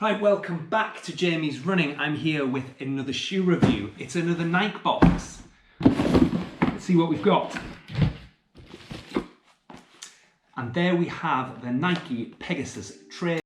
Right, welcome back to Jamie's Running. I'm here with another shoe review. It's another Nike box. Let's see what we've got. And there we have the Nike Pegasus Trail.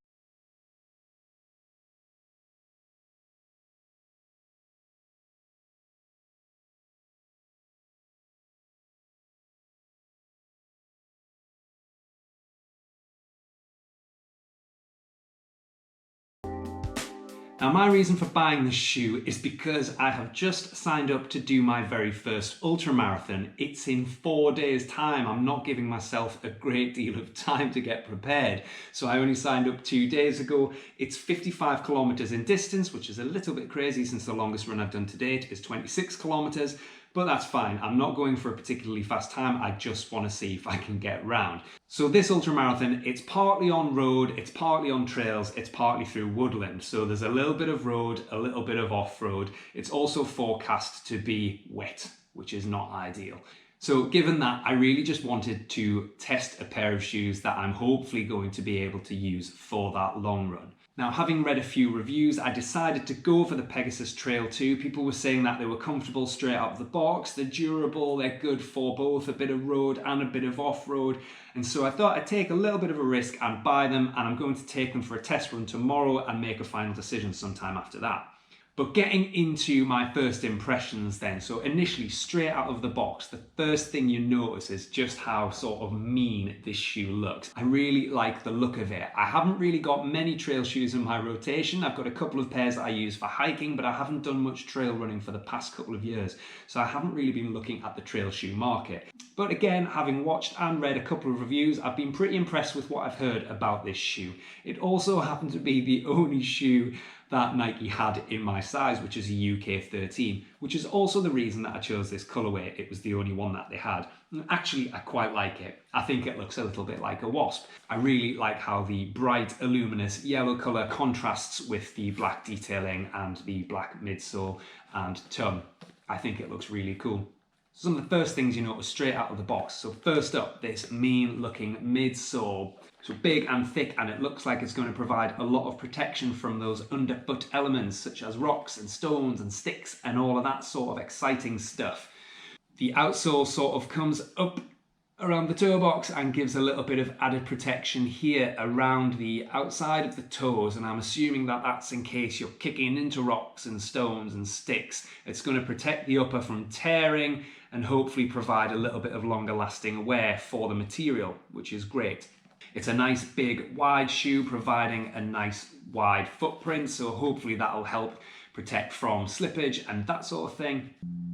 Now my reason for buying this shoe is because I have just signed up to do my very first ultra marathon. It's in 4 days' time. I'm not giving myself a great deal of time to get prepared. So I only signed up 2 days ago. It's 55 kilometers in distance, which is a little bit crazy since the longest run I've done to date is 26 kilometers. But that's fine. I'm not going for a particularly fast time. I just want to see if I can get round. So this ultra marathon, it's partly on road, it's partly on trails, it's partly through woodland. So there's a little bit of road, a little bit of off-road. It's also forecast to be wet, which is not ideal. So given that, I really just wanted to test a pair of shoes that I'm hopefully going to be able to use for that long run. Now, having read a few reviews, I decided to go for the Pegasus Trail 2. People were saying that they were comfortable straight out of the box, they're durable, they're good for both a bit of road and a bit of off-road. And so I thought I'd take a little bit of a risk and buy them, and I'm going to take them for a test run tomorrow and make a final decision sometime after that. But getting into my first impressions then, so initially straight out of the box, the first thing you notice is just how sort of mean this shoe looks. I really like the look of it. I haven't really got many trail shoes in my rotation. I've got a couple of pairs that I use for hiking, but I haven't done much trail running for the past couple of years. So I haven't really been looking at the trail shoe market. But again, having watched and read a couple of reviews, I've been pretty impressed with what I've heard about this shoe. It also happened to be the only shoe that Nike had in my size, which is a UK 13, which is also the reason that I chose this colorway. It was the only one that they had. And actually, I quite like it. I think it looks a little bit like a wasp. I really like how the bright, luminous yellow color contrasts with the black detailing and the black midsole and tongue. I think it looks really cool. Some of the first things you notice straight out of the box. So first up, this mean looking midsole. So big and thick, and it looks like it's going to provide a lot of protection from those underfoot elements such as rocks and stones and sticks and all of that sort of exciting stuff. The outsole sort of comes up around the toe box and gives a little bit of added protection here around the outside of the toes, and I'm assuming that that's in case you're kicking into rocks and stones and sticks. It's going to protect the upper from tearing and hopefully provide a little bit of longer lasting wear for the material, which is great. It's a nice big wide shoe providing a nice wide footprint, so hopefully that'll help protect from slippage and that sort of thing.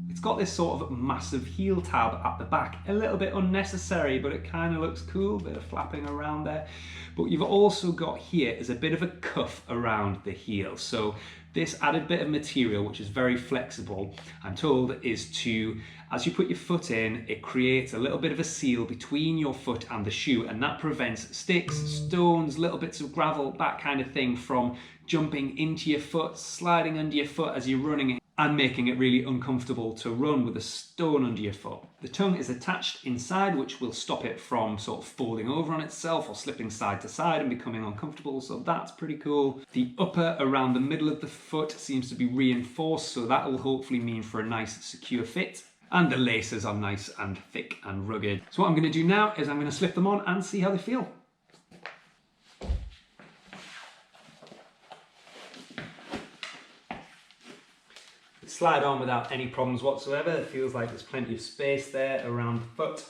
It's got this sort of massive heel tab at the back, a little bit unnecessary, but it kind of looks cool, a bit of flapping around there. But you've also got here is a bit of a cuff around the heel. So this added bit of material, which is very flexible, I'm told, is to, as you put your foot in, it creates a little bit of a seal between your foot and the shoe, and that prevents sticks, stones, little bits of gravel, that kind of thing from jumping into your foot, sliding under your foot as you're running, and making it really uncomfortable to run with a stone under your foot. The tongue is attached inside, which will stop it from sort of folding over on itself or slipping side to side and becoming uncomfortable, so that's pretty cool. The upper around the middle of the foot seems to be reinforced, so that will hopefully mean for a nice secure fit. And the laces are nice and thick and rugged. So what I'm going to do now is I'm going to slip them on and see how they feel. Slide on without any problems whatsoever. It feels like there's plenty of space there around the foot.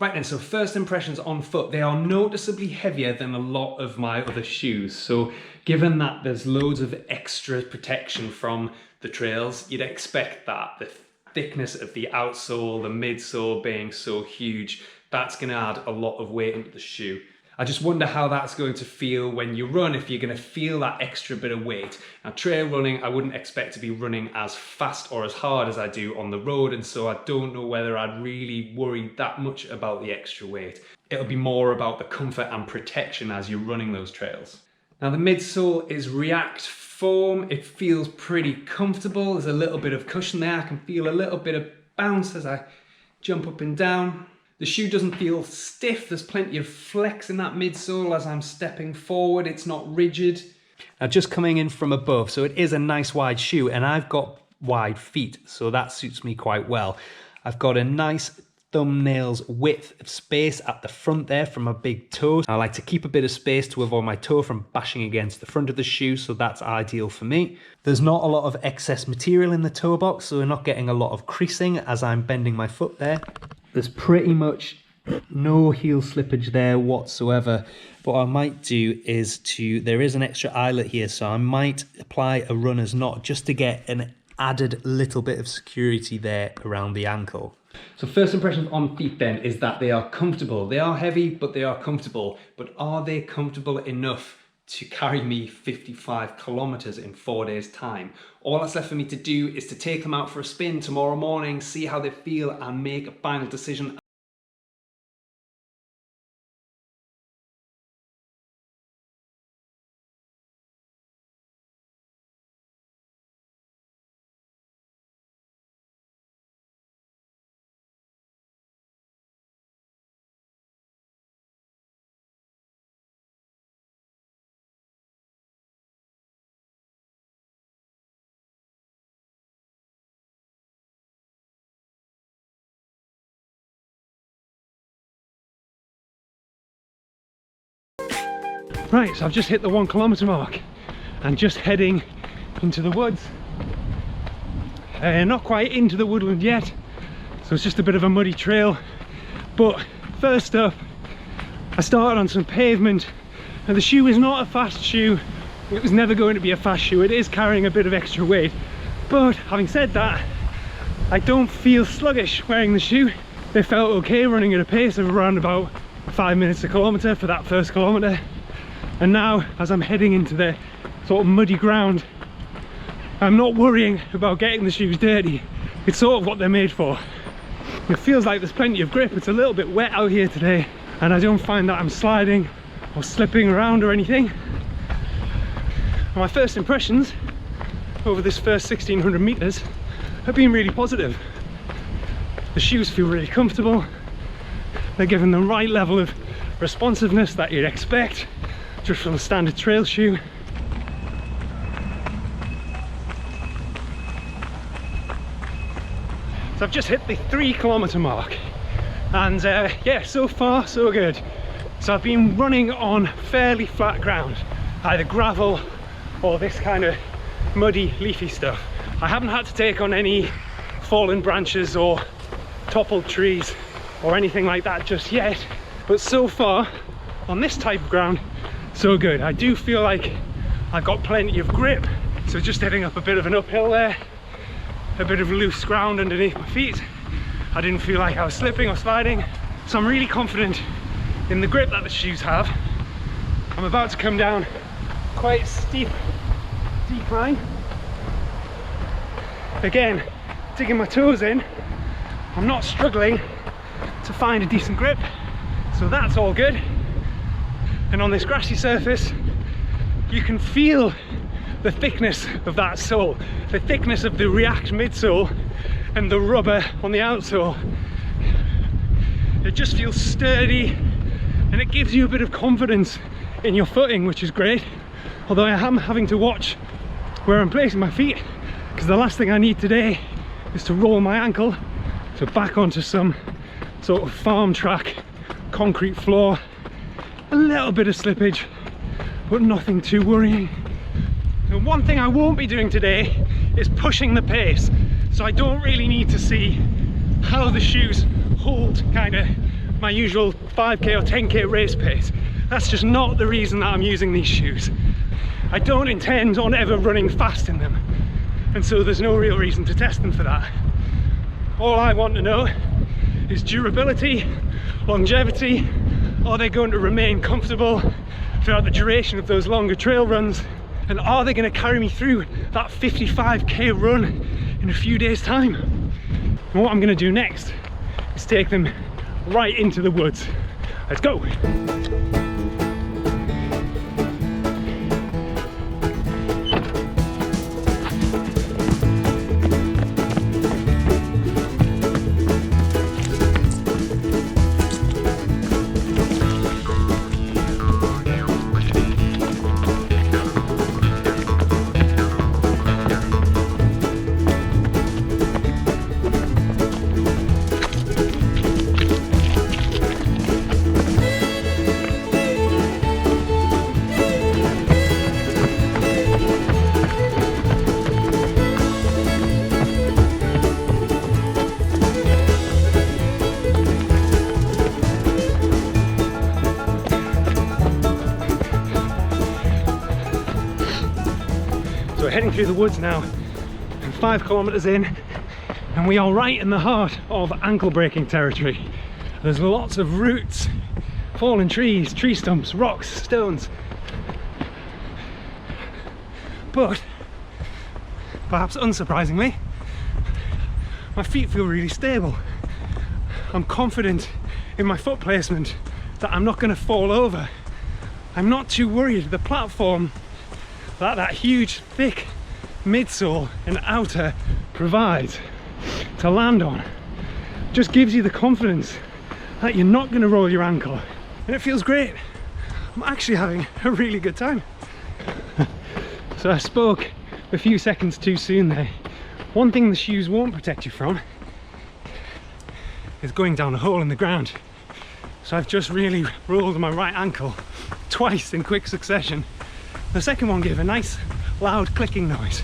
Right then, so first impressions on foot. They are noticeably heavier than a lot of my other shoes. So given that there's loads of extra protection from the trails, you'd expect that the thickness of the outsole, the midsole being so huge, that's going to add a lot of weight into the shoe. I just wonder how that's going to feel when you run, if you're going to feel that extra bit of weight. Now, trail running, I wouldn't expect to be running as fast or as hard as I do on the road, and so I don't know whether I'd really worry that much about the extra weight. It'll be more about the comfort and protection as you're running those trails. Now the midsole is React foam. It feels pretty comfortable. There's a little bit of cushion there. I can feel a little bit of bounce as I jump up and down. The shoe doesn't feel stiff. There's plenty of flex in that midsole as I'm stepping forward. It's not rigid. Now just coming in from above, so it is a nice wide shoe, and I've got wide feet, so that suits me quite well. I've got a nice thumbnails width of space at the front there from my big toe. I like to keep a bit of space to avoid my toe from bashing against the front of the shoe, so that's ideal for me. There's not a lot of excess material in the toe box, so we're not getting a lot of creasing as I'm bending my foot there. There's pretty much no heel slippage there whatsoever. What I might do is there is an extra eyelet here, so I might apply a runner's knot just to get an added little bit of security there around the ankle. So first impressions on feet then is that they are comfortable. They are heavy, but they are comfortable. But are they comfortable enough to carry me 55 kilometers in 4 days' time? All that's left for me to do is to take them out for a spin tomorrow morning, see how they feel, and make a final decision. Right, so I've just hit the 1 kilometer mark and just heading into the woods. Not quite into the woodland yet, so it's just a bit of a muddy trail. But first up, I started on some pavement, and the shoe is not a fast shoe. It was never going to be a fast shoe. It is carrying a bit of extra weight. But having said that, I don't feel sluggish wearing the shoe. It felt okay running at a pace of around about 5 minutes a kilometer for that first kilometer. And now, as I'm heading into the sort of muddy ground, I'm not worrying about getting the shoes dirty. It's sort of what they're made for. It feels like there's plenty of grip. It's a little bit wet out here today, and I don't find that I'm sliding or slipping around or anything. My first impressions over this first 1600 meters have been really positive. The shoes feel really comfortable. They're given the right level of responsiveness that you'd expect just from a standard trail shoe. So I've just hit the 3 kilometer mark, and yeah, so far so good. So I've been running on fairly flat ground, either gravel or this kind of muddy leafy stuff. I haven't had to take on any fallen branches or toppled trees or anything like that just yet, but so far on this type of ground, so good. I do feel like I've got plenty of grip, so just heading up a bit of an uphill there, a bit of loose ground underneath my feet. I didn't feel like I was slipping or sliding, so I'm really confident in the grip that the shoes have. I'm about to come down quite a steep decline. Again, digging my toes in, I'm not struggling to find a decent grip, so that's all good. And on this grassy surface, you can feel the thickness of that sole, the thickness of the React midsole and the rubber on the outsole. It just feels sturdy, and it gives you a bit of confidence in your footing, which is great. Although I am having to watch where I'm placing my feet, because the last thing I need today is to roll my ankle so back onto some sort of farm track concrete floor. A little bit of slippage, but nothing too worrying. And one thing I won't be doing today is pushing the pace, so I don't really need to see how the shoes hold kind of my usual 5k or 10k race pace. That's just not the reason that I'm using these shoes. I don't intend on ever running fast in them, and so there's no real reason to test them for that. All I want to know is durability, longevity. Are they going to remain comfortable throughout the duration of those longer trail runs? And are they going to carry me through that 55k run in a few days' time? And what I'm going to do next is take them right into the woods. Let's go! through the woods now, and 5 kilometers in, and we are right in the heart of ankle breaking territory. There's lots of roots, fallen trees, tree stumps, rocks, stones. But, perhaps unsurprisingly, my feet feel really stable. I'm confident in my foot placement that I'm not going to fall over. I'm not too worried. The platform that huge thick midsole and outer provides to land on just gives you the confidence that you're not going to roll your ankle, and it feels great. I'm actually having a really good time. So I spoke a few seconds too soon there. One thing the shoes won't protect you from is going down a hole in the ground. So I've just really rolled my right ankle twice in quick succession. The second one gave a nice loud clicking noise.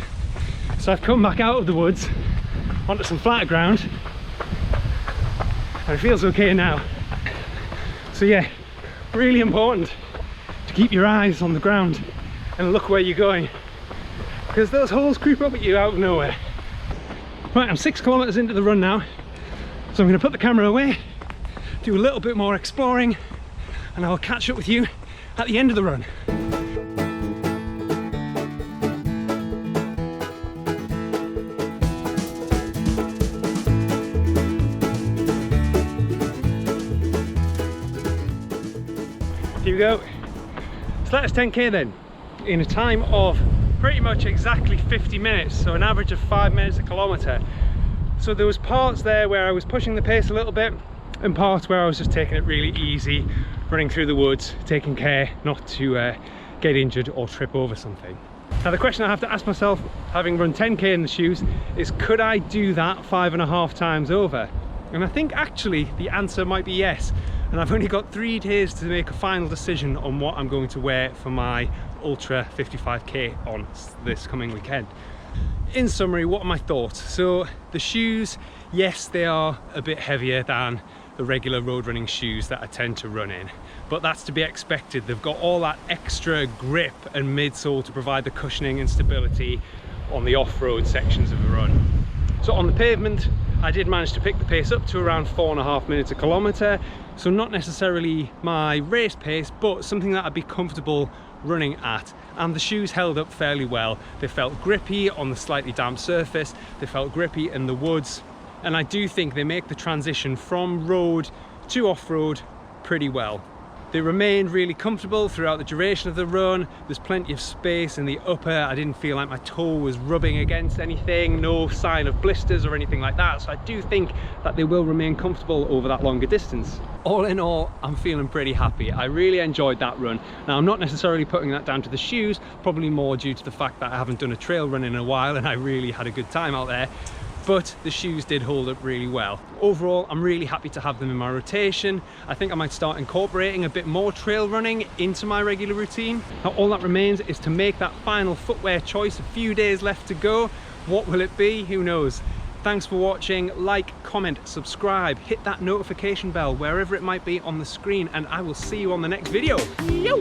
So I've come back out of the woods onto some flat ground, and it feels okay now. So yeah, really important to keep your eyes on the ground and look where you're going, because those holes creep up at you out of nowhere. Right, I'm 6 kilometers into the run now, so I'm going to put the camera away, do a little bit more exploring, and I'll catch up with you at the end of the run. Here we go. So that's 10k then, in a time of pretty much exactly 50 minutes, so an average of 5 minutes a kilometre. So there was parts there where I was pushing the pace a little bit, and parts where I was just taking it really easy, running through the woods, taking care not to get injured or trip over something. Now the question I have to ask myself, having run 10k in the shoes, is could I do that 5.5 times over? And I think actually the answer might be yes. And I've only got 3 days to make a final decision on what I'm going to wear for my Ultra 55k on this coming weekend. In summary, what are my thoughts? So the shoes, yes, they are a bit heavier than the regular road running shoes that I tend to run in, but that's to be expected. They've got all that extra grip and midsole to provide the cushioning and stability on the off-road sections of the run. So on the pavement, I did manage to pick the pace up to around 4.5 minutes a kilometre, so not necessarily my race pace, but something that I'd be comfortable running at. And the shoes held up fairly well. They felt grippy on the slightly damp surface, they felt grippy in the woods, and I do think they make the transition from road to off-road pretty well. They remained really comfortable throughout the duration of the run. There's plenty of space in the upper. I didn't feel like my toe was rubbing against anything, no sign of blisters or anything like that. So I do think that they will remain comfortable over that longer distance. All in all, I'm feeling pretty happy. I really enjoyed that run. Now, I'm not necessarily putting that down to the shoes, probably more due to the fact that I haven't done a trail run in a while and I really had a good time out there. But the shoes did hold up really well. Overall, I'm really happy to have them in my rotation. I think I might start incorporating a bit more trail running into my regular routine. Now, all that remains is to make that final footwear choice. A few days left to go. What will it be? Who knows? Thanks for watching. Like, comment, subscribe, hit that notification bell wherever it might be on the screen, and I will see you on the next video. Yo!